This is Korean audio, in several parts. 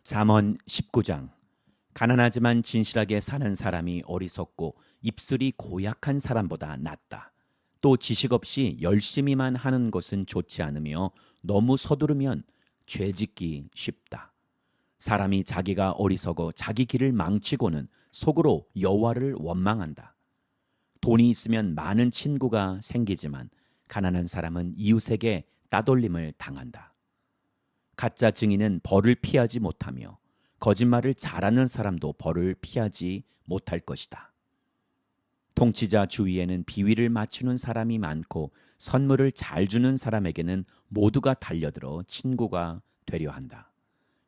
잠언 19장. 가난하지만 진실하게 사는 사람이 어리석고 입술이 고약한 사람보다 낫다. 또 지식 없이 열심히만 하는 것은 좋지 않으며 너무 서두르면 죄짓기 쉽다. 사람이 자기가 어리석어 자기 길을 망치고는 속으로 여호와를 원망한다. 돈이 있으면 많은 친구가 생기지만 가난한 사람은 이웃에게 따돌림을 당한다. 가짜 증인은 벌을 피하지 못하며 거짓말을 잘하는 사람도 벌을 피하지 못할 것이다. 통치자 주위에는 비위를 맞추는 사람이 많고 선물을 잘 주는 사람에게는 모두가 달려들어 친구가 되려 한다.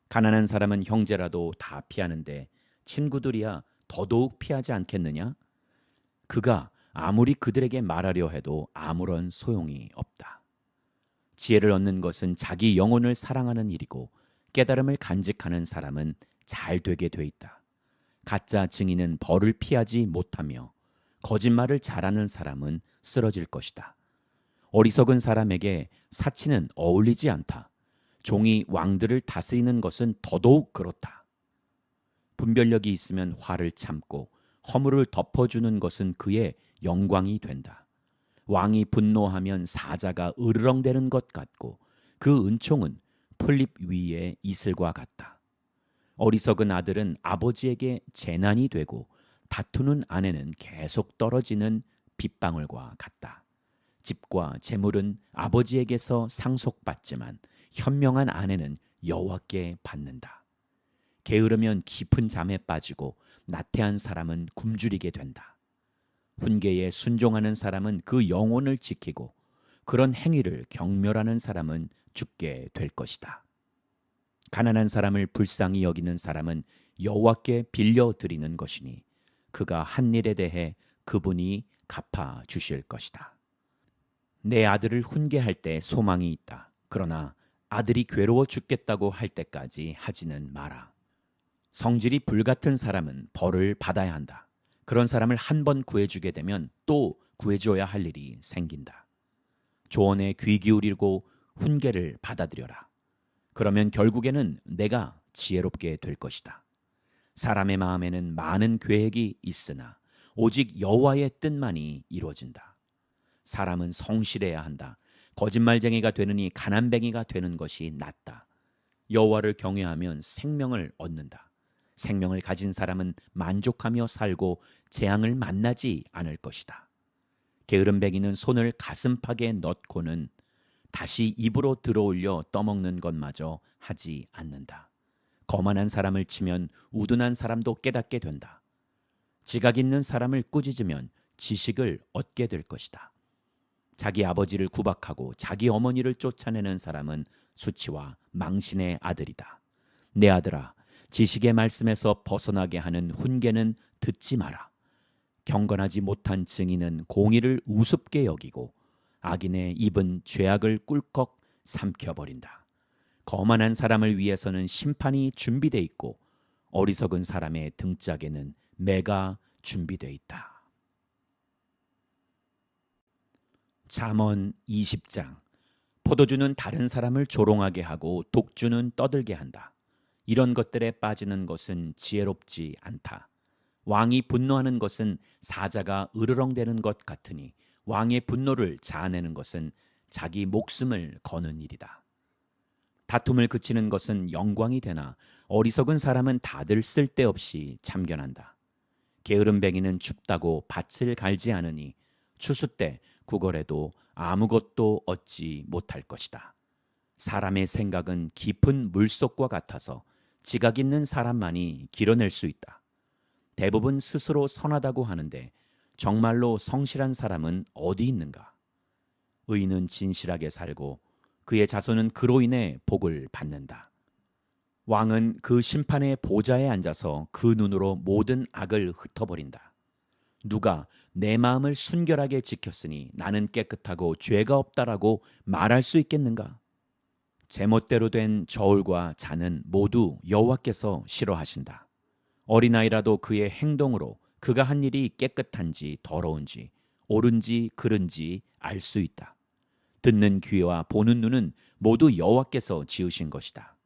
가난한 사람은 형제라도 다 피하는데 친구들이야 더더욱 피하지 않겠느냐? 그가 아무리 그들에게 말하려 해도 아무런 소용이 없다. 지혜를 얻는 것은 자기 영혼을 사랑하는 일이고 깨달음을 간직하는 사람은 잘 되게 돼 있다. 가짜 증인은 벌을 피하지 못하며 거짓말을 잘하는 사람은 쓰러질 것이다. 어리석은 사람에게 사치는 어울리지 않다. 종이 왕들을 다스리는 것은 더더욱 그렇다. 분별력이 있으면 화를 참고 허물을 덮어주는 것은 그의 영광이 된다. 왕이 분노하면 사자가 으르렁대는 것 같고 그 은총은 풀잎 위에 이슬과 같다. 어리석은 아들은 아버지에게 재난이 되고 다투는 아내는 계속 떨어지는 빗방울과 같다. 집과 재물은 아버지에게서 상속받지만 현명한 아내는 여호와께 받는다. 게으르면 깊은 잠에 빠지고 나태한 사람은 굶주리게 된다. 훈계에 순종하는 사람은 그 영혼을 지키고 그런 행위를 경멸하는 사람은 죽게 될 것이다. 가난한 사람을 불쌍히 여기는 사람은 여호와께 빌려 드리는 것이니 그가 한 일에 대해 그분이 갚아 주실 것이다. 내 아들을 훈계할 때 소망이 있다. 그러나 아들이 괴로워 죽겠다고 할 때까지 하지는 마라. 성질이 불같은 사람은 벌을 받아야 한다. 그런 사람을 한 번 구해주게 되면 또 구해줘야 할 일이 생긴다. 조언에 귀 기울이고 훈계를 받아들여라. 그러면 결국에는 내가 지혜롭게 될 것이다. 사람의 마음에는 많은 계획이 있으나 오직 여호와의 뜻만이 이루어진다. 사람은 성실해야 한다. 거짓말쟁이가 되느니 가난뱅이가 되는 것이 낫다. 여호와를 경외하면 생명을 얻는다. 생명을 가진 사람은 만족하며 살고 재앙을 만나지 않을 것이다. 게으름뱅이는 손을 가슴팍에 넣고는 다시 입으로 들어올려 떠먹는 것마저 하지 않는다. 거만한 사람을 치면 우둔한 사람도 깨닫게 된다. 지각 있는 사람을 꾸짖으면 지식을 얻게 될 것이다. 자기 아버지를 구박하고 자기 어머니를 쫓아내는 사람은 수치와 망신의 아들이다. 내 아들아, 지식의 말씀에서 벗어나게 하는 훈계는 듣지 마라. 경건하지 못한 증인은 공의를 우습게 여기고 악인의 입은 죄악을 꿀꺽 삼켜버린다. 거만한 사람을 위해서는 심판이 준비되어 있고 어리석은 사람의 등짝에는 매가 준비되어 있다. 잠언 20장. 포도주는 다른 사람을 조롱하게 하고 독주는 떠들게 한다. 이런 것들에 빠지는 것은 지혜롭지 않다. 왕이 분노하는 것은 사자가 으르렁대는 것 같으니 왕의 분노를 자아내는 것은 자기 목숨을 거는 일이다. 다툼을 그치는 것은 영광이 되나 어리석은 사람은 다들 쓸데없이 참견한다. 게으름뱅이는 춥다고 밭을 갈지 않으니 추수 때 구걸해도 아무것도 얻지 못할 것이다. 사람의 생각은 깊은 물속과 같아서 지각 있는 사람만이 길어낼 수 있다. 대부분 스스로 선하다고 하는데 정말로 성실한 사람은 어디 있는가? 의인은 진실하게 살고 그의 자손은 그로 인해 복을 받는다. 왕은 그 심판의 보좌에 앉아서 그 눈으로 모든 악을 흩어버린다. 누가 내 마음을 순결하게 지켰으니 나는 깨끗하고 죄가 없다라고 말할 수 있겠는가? 제멋대로 된 저울과 잔은 모두 여호와께서 싫어하신다. 어린아이라도 그의 행동으로 그가 한 일이 깨끗한지 더러운지 옳은지 그른지 알 수 있다. 듣는 귀와 보는 눈은 모두 여호와께서 지으신 것이다.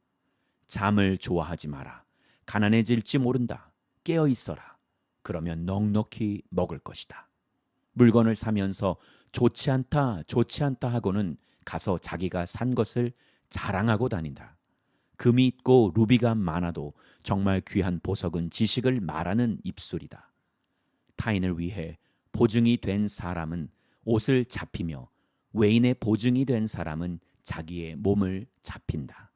잠을 좋아하지 마라. 가난해질지 모른다. 깨어 있어라. 그러면 넉넉히 먹을 것이다. 물건을 사면서 좋지 않다, 좋지 않다 하고는 가서 자기가 산 것을 자랑하고 다닌다. 금이 있고 루비가 많아도 정말 귀한 보석은 지식을 말하는 입술이다. 타인을 위해 보증이 된 사람은 옷을 잡히며 외인의 보증이 된 사람은 자기의 몸을 잡힌다.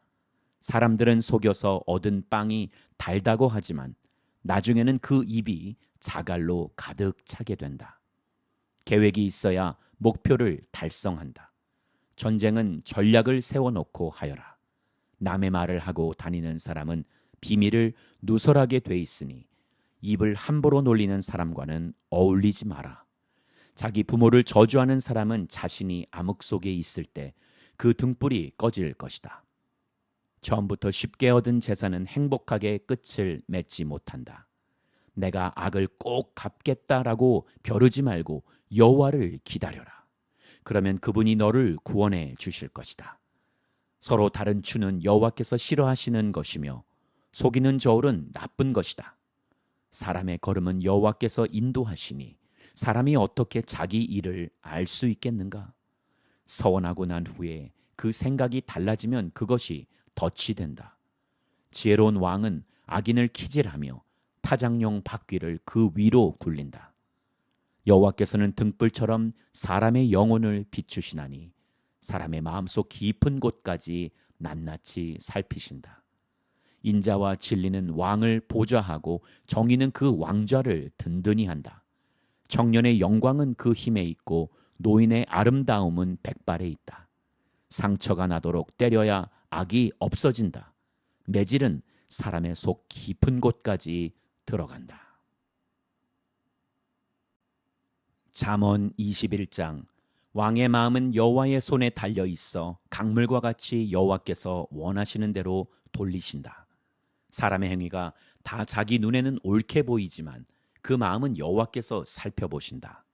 사람들은 속여서 얻은 빵이 달다고 하지만 나중에는 그 입이 자갈로 가득 차게 된다. 계획이 있어야 목표를 달성한다. 전쟁은 전략을 세워놓고 하여라. 남의 말을 하고 다니는 사람은 비밀을 누설하게 돼 있으니 입을 함부로 놀리는 사람과는 어울리지 마라. 자기 부모를 저주하는 사람은 자신이 암흑 속에 있을 때 그 등불이 꺼질 것이다. 처음부터 쉽게 얻은 재산은 행복하게 끝을 맺지 못한다. 내가 악을 꼭 갚겠다라고 벼르지 말고 여호와를 기다려라. 그러면 그분이 너를 구원해 주실 것이다. 서로 다른 추는 여호와께서 싫어하시는 것이며 속이는 저울은 나쁜 것이다. 사람의 걸음은 여호와께서 인도하시니 사람이 어떻게 자기 일을 알 수 있겠는가? 서원하고 난 후에 그 생각이 달라지면 그것이 덫이 된다. 지혜로운 왕은 악인을 키질하며 타작용 바퀴를 그 위로 굴린다. 여호와께서는 등불처럼 사람의 영혼을 비추시나니 사람의 마음속 깊은 곳까지 낱낱이 살피신다. 인자와 진리는 왕을 보좌하고 정의는 그 왕좌를 든든히 한다. 청년의 영광은 그 힘에 있고 노인의 아름다움은 백발에 있다. 상처가 나도록 때려야 악이 없어진다. 매질은 사람의 속 깊은 곳까지 들어간다. 잠언 21장. 왕의 마음은 여호와의 손에 달려 있어 강물과 같이 여호와께서 원하시는 대로 돌리신다. 사람의 행위가 다 자기 눈에는 옳게 보이지만 그 마음은 여호와께서 살펴보신다.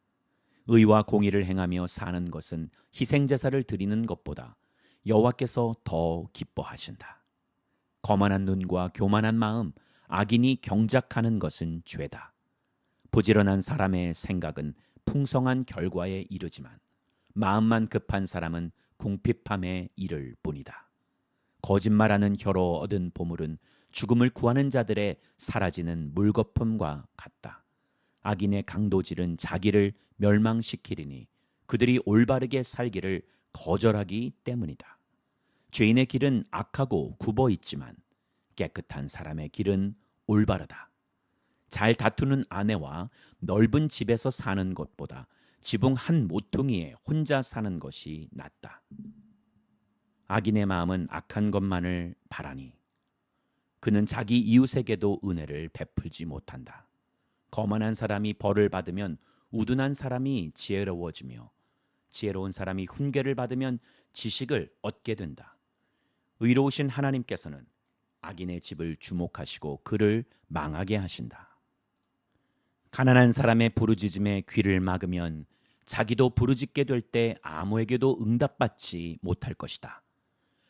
의와 공의를 행하며 사는 것은 희생제사를 드리는 것보다 여호와께서 더 기뻐하신다. 거만한 눈과 교만한 마음, 악인이 경작하는 것은 죄다. 부지런한 사람의 생각은 풍성한 결과에 이르지만 마음만 급한 사람은 궁핍함에 이를 뿐이다. 거짓말하는 혀로 얻은 보물은 죽음을 구하는 자들의 사라지는 물거품과 같다. 악인의 강도질은 자기를 멸망시키리니 그들이 올바르게 살기를 거절하기 때문이다. 죄인의 길은 악하고 굽어 있지만 깨끗한 사람의 길은 올바르다. 잘 다투는 아내와 넓은 집에서 사는 것보다 지붕 한 모퉁이에 혼자 사는 것이 낫다. 악인의 마음은 악한 것만을 바라니 그는 자기 이웃에게도 은혜를 베풀지 못한다. 거만한 사람이 벌을 받으면 우둔한 사람이 지혜로워지며 지혜로운 사람이 훈계를 받으면 지식을 얻게 된다. 의로우신 하나님께서는 악인의 집을 주목하시고 그를 망하게 하신다. 가난한 사람의 부르짖음에 귀를 막으면 자기도 부르짖게 될 때 아무에게도 응답받지 못할 것이다.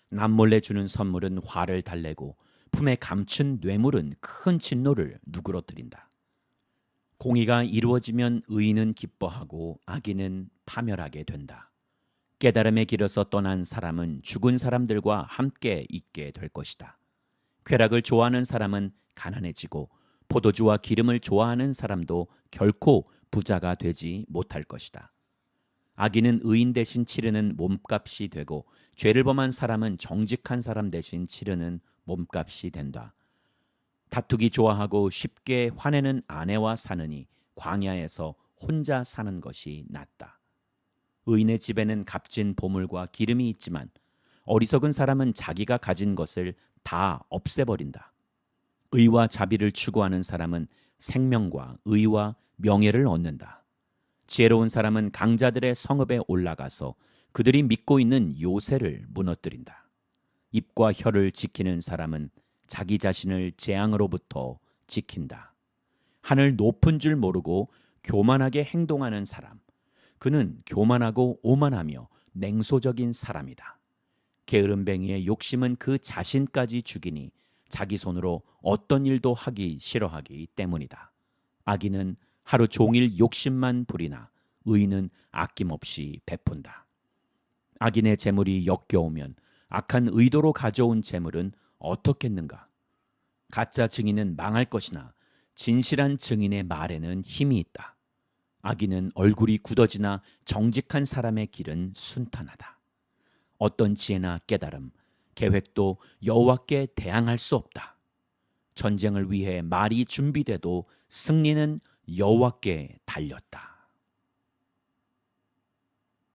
남몰래 주는 선물은 화를 달래고 품에 감춘 뇌물은 큰 진노를 누그러뜨린다. 공의가 이루어지면 의인은 기뻐하고 악인은 파멸하게 된다. 깨달음에 길어서 떠난 사람은 죽은 사람들과 함께 있게 될 것이다. 쾌락을 좋아하는 사람은 가난해지고 포도주와 기름을 좋아하는 사람도 결코 부자가 되지 못할 것이다. 악인은 의인 대신 치르는 몸값이 되고 죄를 범한 사람은 정직한 사람 대신 치르는 몸값이 된다. 다투기 좋아하고 쉽게 화내는 아내와 사느니 광야에서 혼자 사는 것이 낫다. 의인의 집에는 값진 보물과 기름이 있지만 어리석은 사람은 자기가 가진 것을 다 없애버린다. 의와 자비를 추구하는 사람은 생명과 의와 명예를 얻는다. 지혜로운 사람은 강자들의 성읍에 올라가서 그들이 믿고 있는 요새를 무너뜨린다. 입과 혀를 지키는 사람은 자기 자신을 재앙으로부터 지킨다. 하늘 높은 줄 모르고 교만하게 행동하는 사람, 그는 교만하고 오만하며 냉소적인 사람이다. 게으름뱅이의 욕심은 그 자신까지 죽이니 자기 손으로 어떤 일도 하기 싫어하기 때문이다. 악인은 하루 종일 욕심만 부리나 의인은 아낌없이 베푼다. 악인의 재물이 역겨우면 악한 의도로 가져온 재물은 어떻겠는가? 가짜 증인은 망할 것이나 진실한 증인의 말에는 힘이 있다. 악인은 얼굴이 굳어지나 정직한 사람의 길은 순탄하다. 어떤 지혜나 깨달음, 계획도 여호와께 대항할 수 없다. 전쟁을 위해 말이 준비돼도 승리는 여호와께 달렸다.